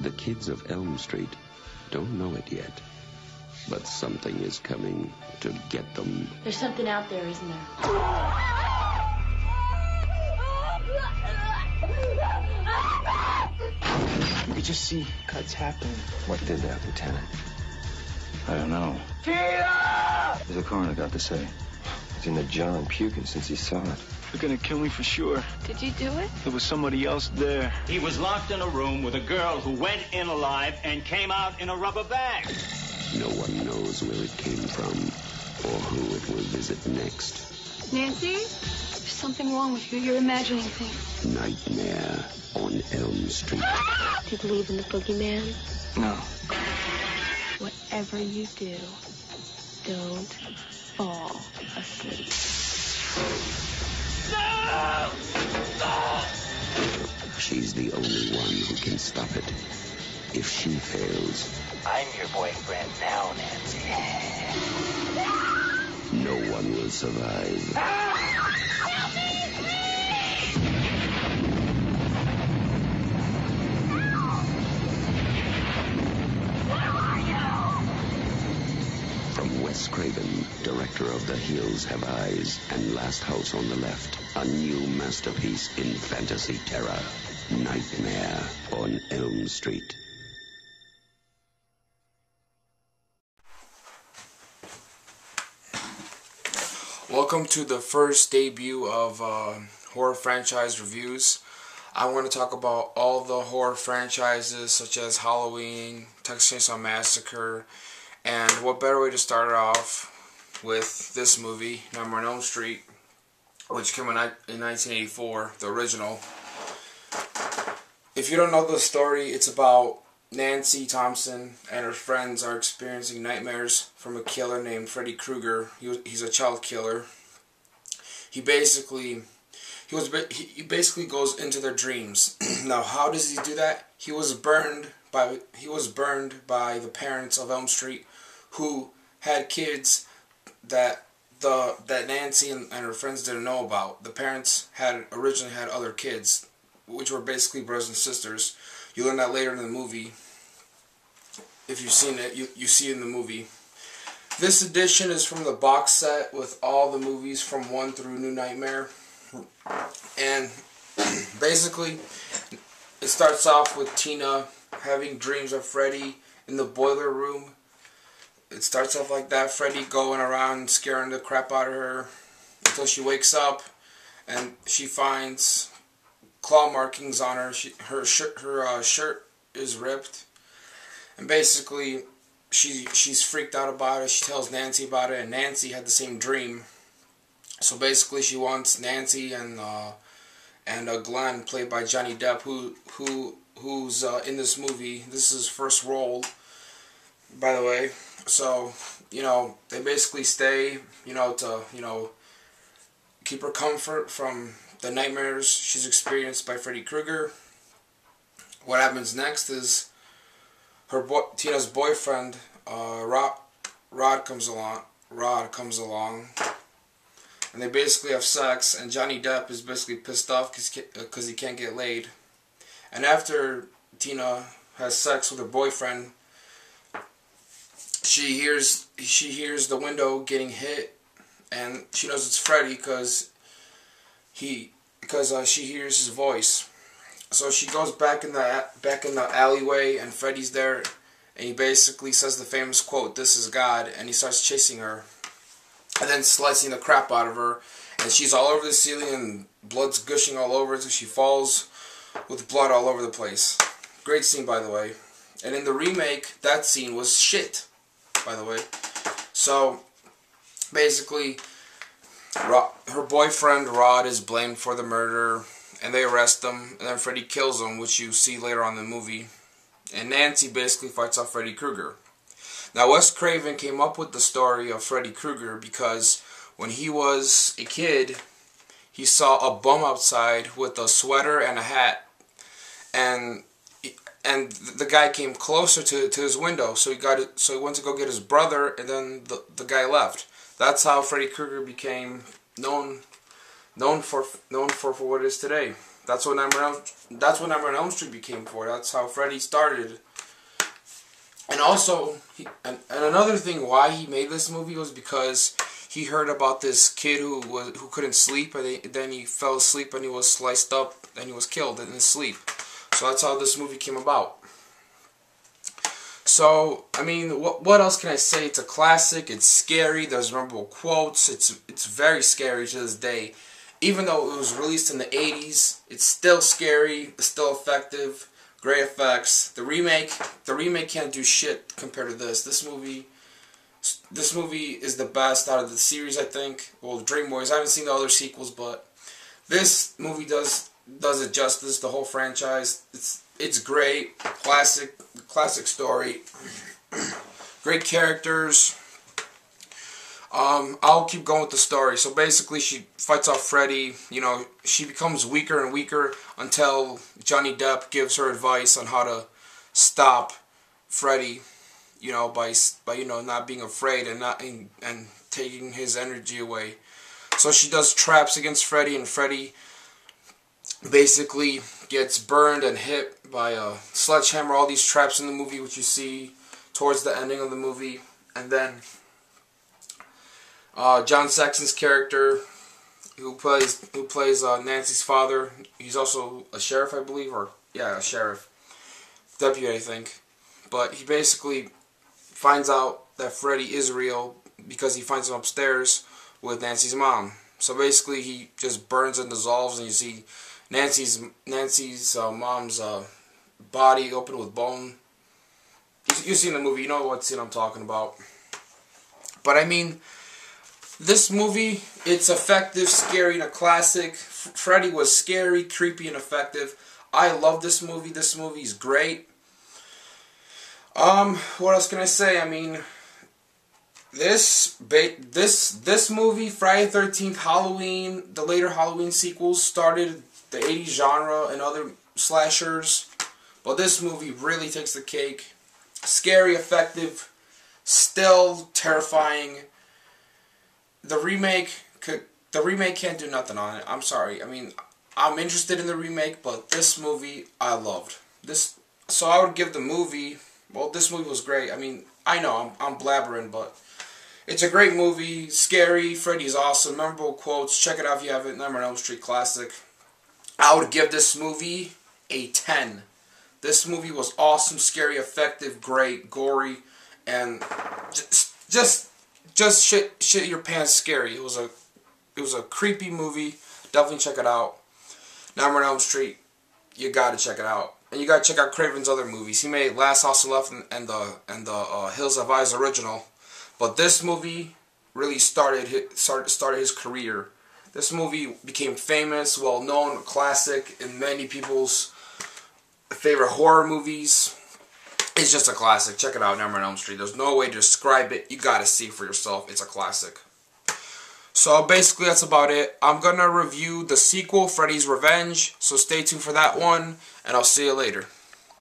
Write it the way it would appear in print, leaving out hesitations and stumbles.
The kids of Elm Street don't know it yet, but something is coming to get them. There's something out there, isn't there? You could just see cuts happening. What did that, Lieutenant? I don't know. Tina! What's the coroner got to say? He's in the jar and puking since he saw it. They're gonna kill me for sure. Did you do it? There was somebody else there. He was locked in a room with a girl who went in alive and came out in a rubber bag. No one knows where it came from or who it will visit next. Nancy, there's something wrong with you. You're imagining things. Nightmare on Elm Street. Do you believe in the boogeyman? No. Whatever you do, don't fall asleep. She's the only one who can stop it. If she fails, I'm your boyfriend now, Nancy. no one will survive. From Wes Craven, director of The Hills Have Eyes and Last House on the Left, a new masterpiece in fantasy terror, Nightmare on Elm Street. Welcome to the first debut of horror franchise reviews. I want to talk about all the horror franchises such as Halloween, Texas Chainsaw Massacre, and what better way to start it off with this movie, Nightmare on Elm Street, which came out in 1984, the original. If you don't know the story, it's about Nancy Thompson and her friends are experiencing nightmares from a killer named Freddy Krueger. He's a child killer. He basically goes into their dreams. Now, how does he do that? He was burned by the parents of Elm Street, who had kids that Nancy and her friends didn't know about. The parents originally had other kids, which were basically brothers and sisters. You learn that later in the movie. If you've seen it, you see it in the movie. This edition is from the box set with all the movies from 1 through New Nightmare. And basically, it starts off with Tina having dreams of Freddy in the boiler room. It starts off like that, Freddy going around scaring the crap out of her until she wakes up and she finds claw markings on her. Her shirt is ripped, and basically she's freaked out about it. She tells Nancy about it, and Nancy had the same dream. So basically, she wants Nancy and Glenn, played by Johnny Depp, who's in this movie. This is his first role, by the way. So they basically stay, to keep her comfort from the nightmares she's experienced by Freddy Krueger. What happens next is Tina's boyfriend, Rod comes along, and they basically have sex, and Johnny Depp is basically pissed off because he can't get laid. And after Tina has sex with her boyfriend, she hears the window getting hit, and she knows it's Freddy because she hears his voice. So she goes back in the alleyway, and Freddy's there, and he basically says the famous quote, "This is God," and he starts chasing her, and then slicing the crap out of her, and she's all over the ceiling, and blood's gushing all over her, so she falls with blood all over the place. Great scene, by the way. And in the remake, that scene was shit, by the way. So basically, her boyfriend Rod is blamed for the murder, and they arrest him, and then Freddy kills him, which you see later on in the movie. And Nancy basically fights off Freddy Krueger. Now, Wes Craven came up with the story of Freddy Krueger because when he was a kid, he saw a bum outside with a sweater and a hat, and the guy came closer to his window, so he went to go get his brother, and then the guy left. That's how Freddy Krueger became known for what it is today. That's what Nightmare on Elm Street became for. That's how Freddy started. And also, and another thing why he made this movie was because he heard about this kid who couldn't sleep, and then he fell asleep and he was sliced up and he was killed in his sleep. So that's how this movie came about. So, I mean, what else can I say? It's a classic. It's scary. There's memorable quotes. It's very scary to this day. Even though it was released in the 80s, it's still scary. It's still effective. Great effects. The remake can't do shit compared to this. This movie is the best out of the series, I think. Well, Dream Boys. I haven't seen the other sequels, but this movie does it justice. The whole franchise. It's great. Classic story. Great characters. I'll keep going with the story. So basically, she fights off Freddy. You know, she becomes weaker and weaker until Johnny Depp gives her advice on how to stop Freddy. You know, by not being afraid and taking his energy away. So she does traps against Freddy, and Freddy basically gets burned and hit by a sledgehammer. All these traps in the movie, which you see towards the ending of the movie, and then John Saxon's character, who plays Nancy's father. He's also a sheriff, I believe, a sheriff deputy, I think. But he basically finds out that Freddy is real because he finds him upstairs with Nancy's mom. So basically, he just burns and dissolves, and you see Nancy's mom's body open with bone. You've seen the movie, you know what scene I'm talking about. But I mean, this movie, it's effective, scary, and a classic. Freddy was scary, creepy, and effective. I love this movie. This movie's great. What else can I say? I mean, this movie, Friday the 13th, Halloween, the later Halloween sequels started the 80s genre and other slashers. But this movie really takes the cake. Scary, effective, still terrifying. The remake can't do nothing on it. I'm sorry. I mean, I'm interested in the remake, but this movie I loved. So I would give the movie. Well, this movie was great. I mean, I know I'm blabbering, but it's a great movie. Scary. Freddy's awesome. Memorable quotes. Check it out if you haven't. Nightmare on Elm Street classic. I would give this movie a 10. This movie was awesome, scary, effective, great, gory, and just shit your pants scary. It was a creepy movie. Definitely check it out. Nightmare on Elm Street. You gotta check it out. And you gotta check out Craven's other movies. He made Last House on the Left and the Hills Have Eyes original, but this movie really started his career. This movie became famous, well known, classic in many people's favorite horror movies. It's just a classic. Check it out, Nightmare on Elm Street. There's no way to describe it. You gotta see for yourself. It's a classic. So basically that's about it. I'm gonna review the sequel, Freddy's Revenge. So stay tuned for that one, and I'll see you later.